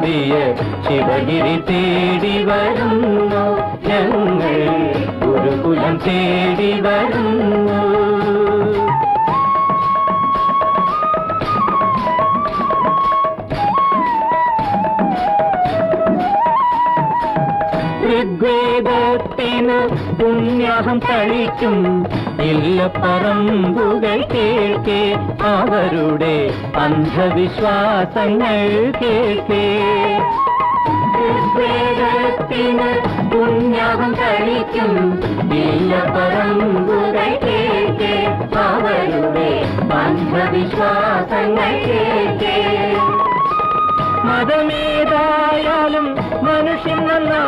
കൂടിയ ശിവഗിരി തേടി വരുന്നു ഞങ്ങൾ, ഗുരുകുലം തേടി വരുന്നു. ഋഗ്വേദത്തിന് പുണ്യാഹം കഴിക്കും ഇല്ലപ്പറമ്പുകൾ കേൾക്കേ, അവരുടെ അന്ധവിശ്വാസങ്ങൾ കേൾക്കേ. ഋഗ്വേദത്തിന് പുണ്യാഹം കഴിക്കും ഇല്ലപ്പറമ്പുകൾ കേൾക്കേ, അവരുടെ അന്ധവിശ്വാസങ്ങൾ കേൾക്കേ. മതമേതായാലും മനുഷ്യൻ